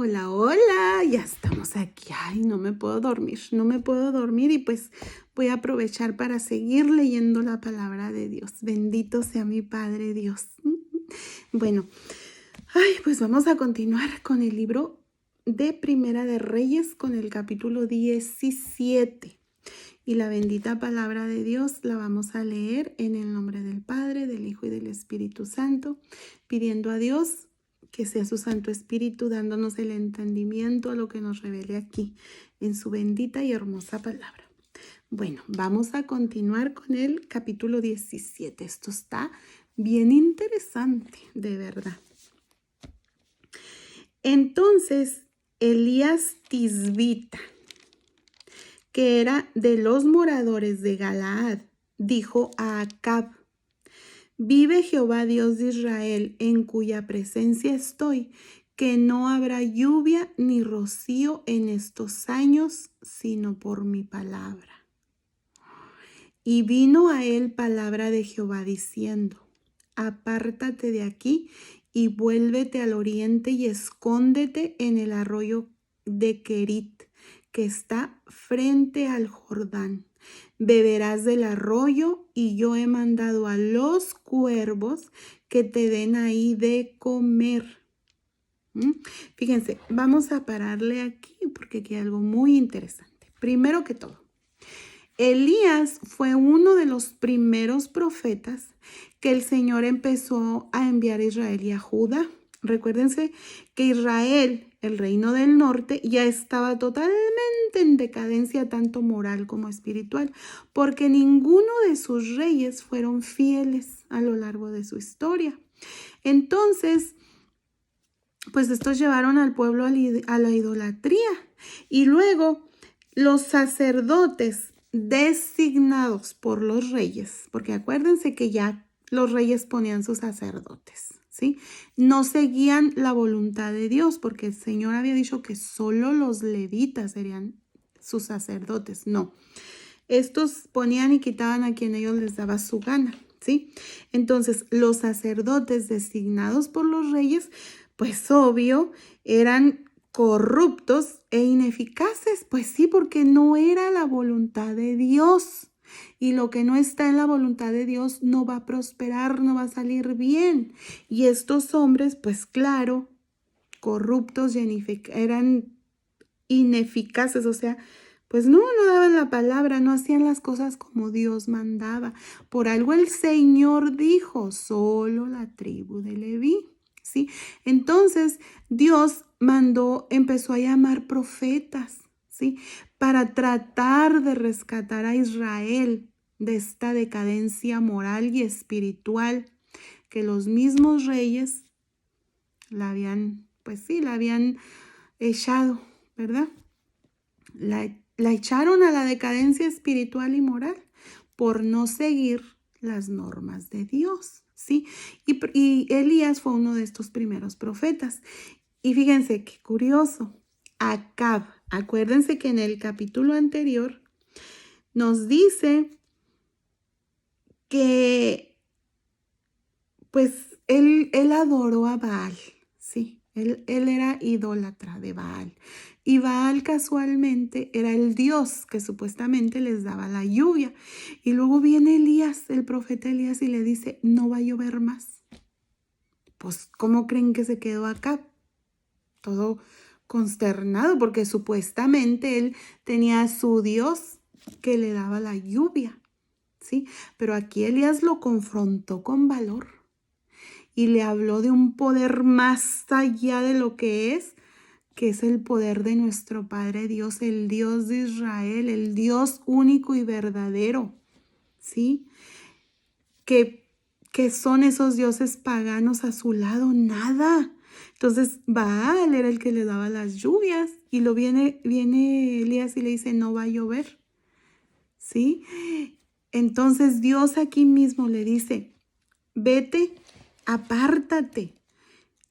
Hola, hola, ya estamos aquí. Ay, no me puedo dormir y pues voy a aprovechar para seguir leyendo la palabra de Dios. Bendito sea mi Padre Dios. Bueno, pues vamos a continuar con el libro de Primera de Reyes con el capítulo 17. Y la bendita palabra de Dios la vamos a leer en el nombre del Padre, del Hijo y del Espíritu Santo, pidiendo a Dios que sea su Santo Espíritu dándonos el entendimiento a lo que nos revele aquí en su bendita y hermosa palabra. Bueno, vamos a continuar con el capítulo 17. Esto está bien interesante, de verdad. Entonces, Elías Tisbita, que era de los moradores de Galaad, dijo a Acab: vive Jehová Dios de Israel, en cuya presencia estoy, que no habrá lluvia ni rocío en estos años, sino por mi palabra. Y vino a él palabra de Jehová diciendo: apártate de aquí y vuélvete al oriente y escóndete en el arroyo de Querit, que está frente al Jordán. Beberás del arroyo, y yo he mandado a los cuervos que te den ahí de comer. Fíjense, vamos a pararle aquí porque aquí hay algo muy interesante. Primero que todo, Elías fue uno de los primeros profetas que el Señor empezó a enviar a Israel y a Judá. Recuérdense que Israel, el reino del norte, ya estaba totalmente en decadencia tanto moral como espiritual, porque ninguno de sus reyes fueron fieles a lo largo de su historia. Entonces, pues estos llevaron al pueblo a la idolatría. Y luego los sacerdotes designados por los reyes, porque acuérdense que ya los reyes ponían sus sacerdotes, ¿sí? No seguían la voluntad de Dios, porque el Señor había dicho que solo los levitas serían sus sacerdotes. No, estos ponían y quitaban a quien ellos les daba su gana, ¿sí? Entonces, los sacerdotes designados por los reyes, pues obvio, eran corruptos e ineficaces, pues sí, porque no era la voluntad de Dios. Y lo que no está en la voluntad de Dios no va a prosperar, no va a salir bien. Y estos hombres, pues claro, corruptos y eran ineficaces, o sea, pues no daban la palabra, no hacían las cosas como Dios mandaba. Por algo el Señor dijo: solo la tribu de Leví, ¿sí? Entonces Dios empezó a llamar profetas, ¿sí? Para tratar de rescatar a Israel de esta decadencia moral y espiritual que los mismos reyes la habían echado, ¿verdad? La echaron a la decadencia espiritual y moral por no seguir las normas de Dios, ¿sí? Y Elías fue uno de estos primeros profetas. Y fíjense qué curioso. Acab, acuérdense que en el capítulo anterior nos dice que pues él adoró a Baal, ¿sí? Él era idólatra de Baal. Y Baal casualmente era el dios que supuestamente les daba la lluvia. Y luego viene Elías, el profeta Elías, y le dice: no va a llover más. Pues, ¿cómo creen que se quedó acá? Todo consternado, porque supuestamente él tenía a su dios que le daba la lluvia, ¿sí? Pero aquí Elías lo confrontó con valor y le habló de un poder más allá de lo que es el poder de nuestro Padre Dios, el Dios de Israel, el Dios único y verdadero, ¿sí? ¿Qué son esos dioses paganos a su lado? Nada. Entonces Baal era el que le daba las lluvias y viene Elías y le dice: no va a llover, ¿sí? Entonces Dios aquí mismo le dice: vete, apártate,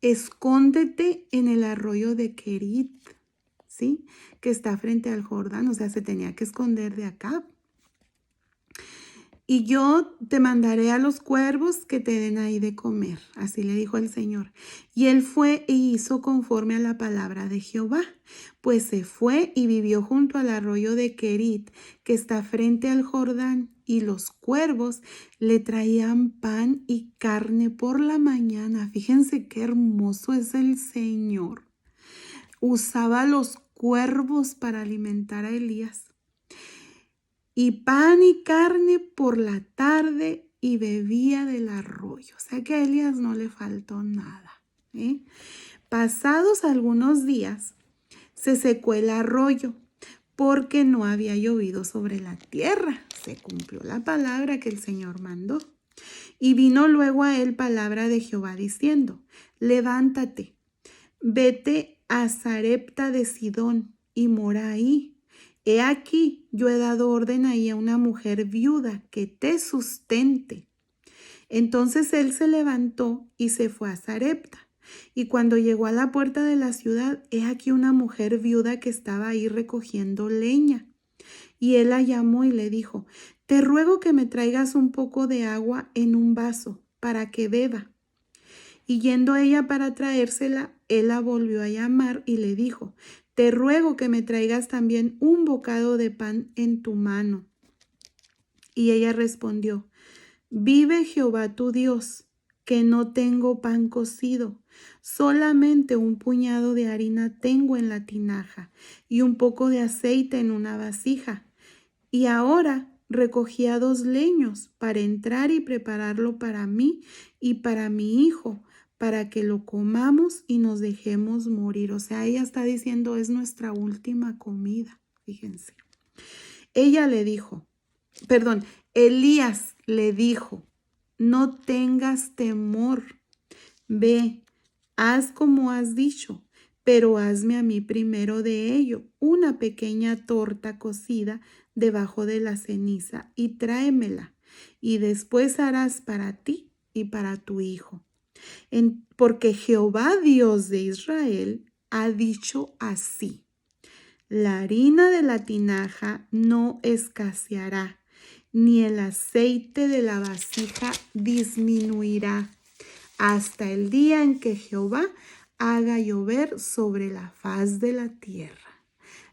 escóndete en el arroyo de Querit, ¿sí? Que está frente al Jordán, o sea, se tenía que esconder de Acab. y yo te mandaré a los cuervos que te den ahí de comer. Así le dijo el Señor. Y él fue e hizo conforme a la palabra de Jehová, pues se fue y vivió junto al arroyo de Querit, que está frente al Jordán, y los cuervos le traían pan y carne por la mañana. Fíjense qué hermoso es el Señor. Usaba los cuervos para alimentar a Elías. Y pan y carne por la tarde, y bebía del arroyo. O sea que a Elías no le faltó nada. Pasados algunos días, se secó el arroyo porque no había llovido sobre la tierra. Se cumplió la palabra que el Señor mandó. Y vino luego a él palabra de Jehová diciendo: levántate, vete a Sarepta de Sidón y mora ahí. He aquí, yo he dado orden ahí a una mujer viuda que te sustente. Entonces él se levantó y se fue a Sarepta. Y cuando llegó a la puerta de la ciudad, he aquí una mujer viuda que estaba ahí recogiendo leña. Y él la llamó y le dijo: te ruego que me traigas un poco de agua en un vaso para que beba. Y yendo ella para traérsela, él la volvió a llamar y le dijo: te ruego que me traigas también un bocado de pan en tu mano. Y ella respondió: vive Jehová tu Dios, que no tengo pan cocido, solamente un puñado de harina tengo en la tinaja y un poco de aceite en una vasija. Y ahora recogía 2 leños para entrar y prepararlo para mí y para mi hijo, para que lo comamos y nos dejemos morir. O sea, ella está diciendo, es nuestra última comida. Fíjense. Elías le dijo: no tengas temor, ve, haz como has dicho, pero hazme a mí primero de ello una pequeña torta cocida debajo de la ceniza y tráemela, y después harás para ti y para tu hijo. Porque Jehová Dios de Israel ha dicho así: la harina de la tinaja no escaseará, ni el aceite de la vasija disminuirá, hasta el día en que Jehová haga llover sobre la faz de la tierra.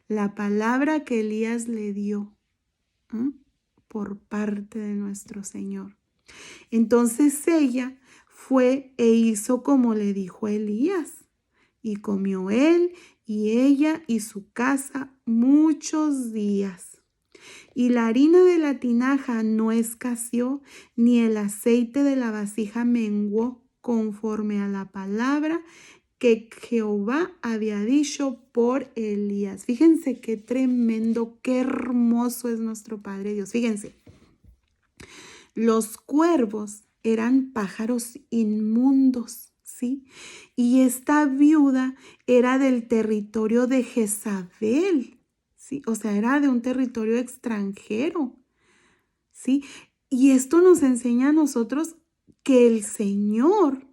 La palabra que Elías le dio por parte de nuestro Señor. Entonces ella fue e hizo como le dijo Elías, y comió él y ella y su casa muchos días. Y la harina de la tinaja no escaseó, ni el aceite de la vasija menguó, conforme a la palabra que Jehová había dicho por Elías. Fíjense qué tremendo, qué hermoso es nuestro Padre Dios. Fíjense, los cuervos eran pájaros inmundos, ¿sí? Y esta viuda era del territorio de Jezabel, ¿sí? O sea, era de un territorio extranjero, ¿sí? Y esto nos enseña a nosotros que el Señor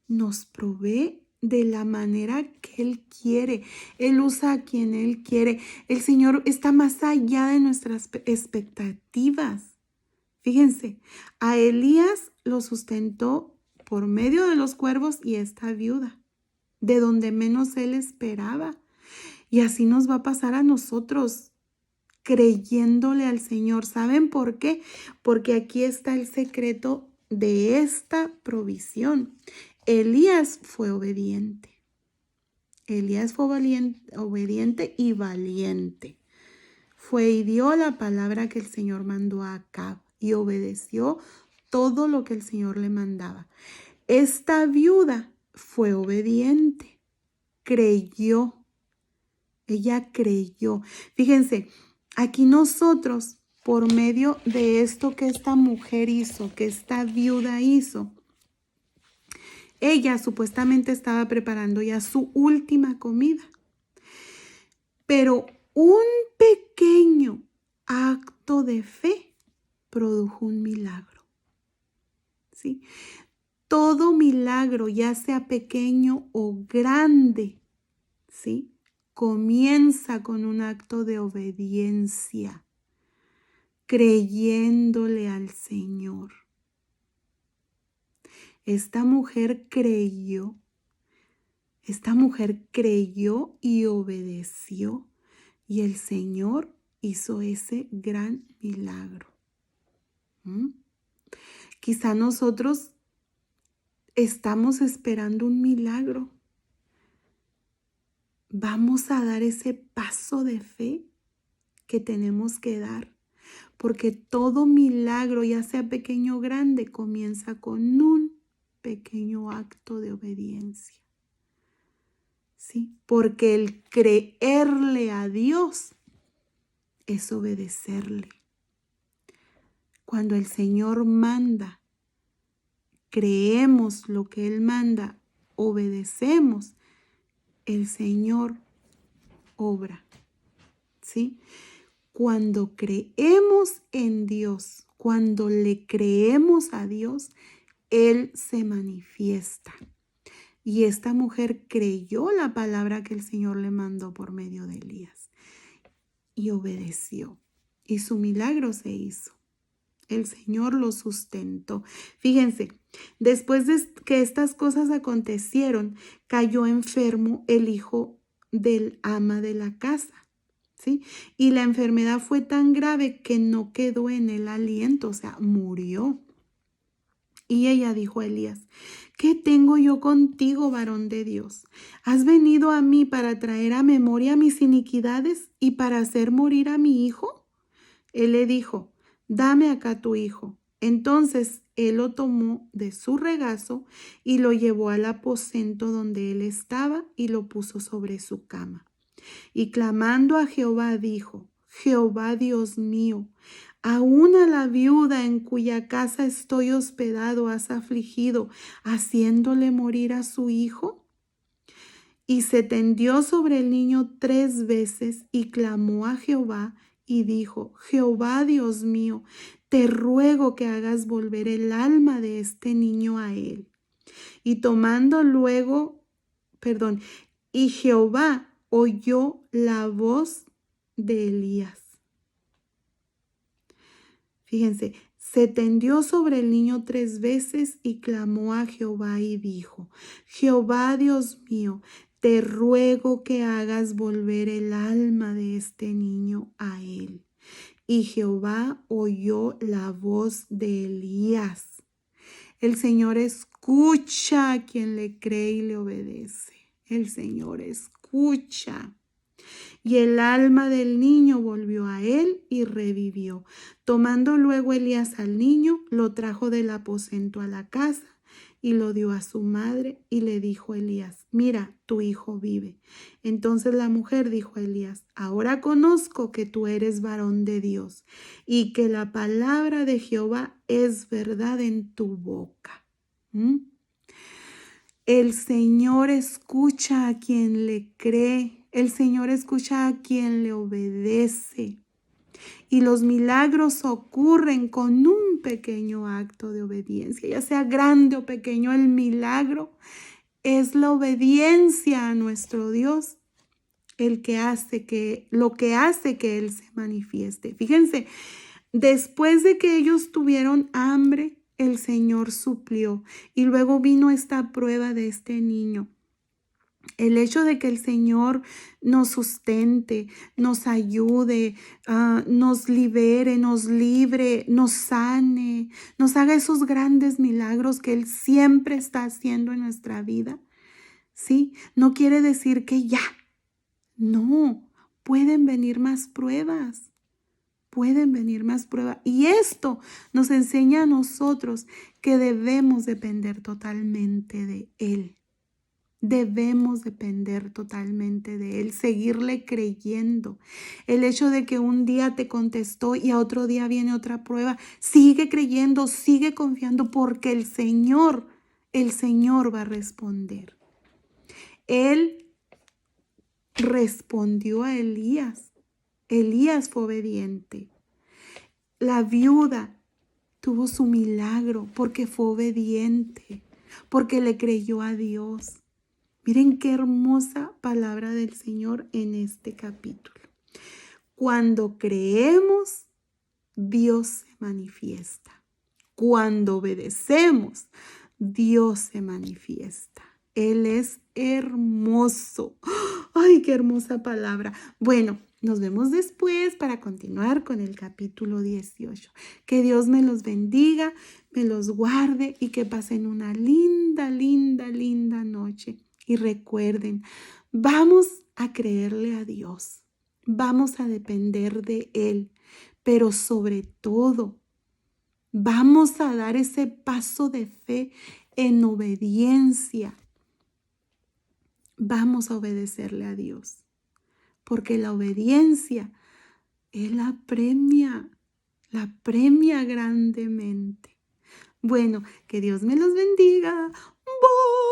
nos provee de la manera que Él quiere. Él usa a quien Él quiere. El Señor está más allá de nuestras expectativas. Fíjense, a Elías lo sustentó por medio de los cuervos y esta viuda, de donde menos él esperaba. Y así nos va a pasar a nosotros, creyéndole al Señor. ¿Saben por qué? Porque aquí está el secreto de esta provisión. Elías fue obediente. Elías fue obediente y valiente. Fue y dio la palabra que el Señor mandó a Acab y obedeció todo lo que el Señor le mandaba. Esta viuda fue obediente, creyó. Ella creyó. Fíjense, aquí nosotros, por medio de esto que esta mujer hizo, que esta viuda hizo, ella supuestamente estaba preparando ya su última comida. Pero un pequeño acto de fe produjo un milagro, ¿sí? Todo milagro, ya sea pequeño o grande, ¿sí?, comienza con un acto de obediencia. creyéndole al Señor. Esta mujer creyó y obedeció, y el Señor hizo ese gran milagro. Quizá nosotros estamos esperando un milagro. Vamos a dar ese paso de fe que tenemos que dar, porque todo milagro, ya sea pequeño o grande, comienza con un pequeño acto de obediencia. ¿Sí? Porque el creerle a Dios es obedecerle. Cuando el Señor manda, creemos lo que Él manda, obedecemos, el Señor obra. ¿Sí? Cuando creemos en Dios, cuando le creemos a Dios, Él se manifiesta. Y esta mujer creyó la palabra que el Señor le mandó por medio de Elías y obedeció. Y su milagro se hizo. El Señor lo sustentó. Fíjense, después de que estas cosas acontecieron, cayó enfermo el hijo del ama de la casa. ¿Sí? Y la enfermedad fue tan grave que no quedó en el aliento, o sea, murió. Y ella dijo a Elías: ¿qué tengo yo contigo, varón de Dios? ¿Has venido a mí para traer a memoria mis iniquidades y para hacer morir a mi hijo? Él le dijo: dame acá tu hijo. Entonces él lo tomó de su regazo y lo llevó al aposento donde él estaba y lo puso sobre su cama. Y clamando a Jehová dijo: Jehová Dios mío, aún a la viuda en cuya casa estoy hospedado has afligido, haciéndole morir a su hijo. Y se tendió sobre el niño 3 veces y clamó a Jehová y dijo: Jehová Dios mío, te ruego que hagas volver el alma de este niño a él. Y y Jehová oyó la voz de Elías. Fíjense, se tendió sobre el niño 3 veces y clamó a Jehová y dijo: Jehová Dios mío, te ruego que hagas volver el alma de este niño a él. Y Jehová oyó la voz de Elías. El Señor escucha a quien le cree y le obedece. El Señor escucha. Y el alma del niño volvió a él y revivió. Tomando luego Elías al niño, lo trajo del aposento a la casa y lo dio a su madre y le dijo a Elías: mira, tu hijo vive. Entonces la mujer dijo a Elías: ahora conozco que tú eres varón de Dios y que la palabra de Jehová es verdad en tu boca. El Señor escucha a quien le cree. El Señor escucha a quien le obedece. Y los milagros ocurren con un pequeño acto de obediencia, ya sea grande o pequeño. El milagro es la obediencia a nuestro Dios, lo que hace que Él se manifieste. Fíjense, después de que ellos tuvieron hambre, el Señor suplió. Y luego vino esta prueba de este niño. El hecho de que el Señor nos sustente, nos ayude, nos libere, nos libre, nos sane, nos haga esos grandes milagros que Él siempre está haciendo en nuestra vida, ¿sí? No quiere decir que ya. No, pueden venir más pruebas. Pueden venir más pruebas. Y esto nos enseña a nosotros que debemos depender totalmente de Él. Debemos depender totalmente de Él, seguirle creyendo. El hecho de que un día te contestó y a otro día viene otra prueba, sigue creyendo, sigue confiando, porque el Señor va a responder. Él respondió a Elías. Elías fue obediente. La viuda tuvo su milagro porque fue obediente, porque le creyó a Dios. Miren qué hermosa palabra del Señor en este capítulo. Cuando creemos, Dios se manifiesta. Cuando obedecemos, Dios se manifiesta. Él es hermoso. ¡Ay, qué hermosa palabra! Bueno, nos vemos después para continuar con el capítulo 18. Que Dios me los bendiga, me los guarde y que pasen una linda, linda, linda noche. Y recuerden, vamos a creerle a Dios, vamos a depender de Él, pero sobre todo, vamos a dar ese paso de fe en obediencia. Vamos a obedecerle a Dios, porque la obediencia Él la premia grandemente. Bueno, que Dios me los bendiga. Bye.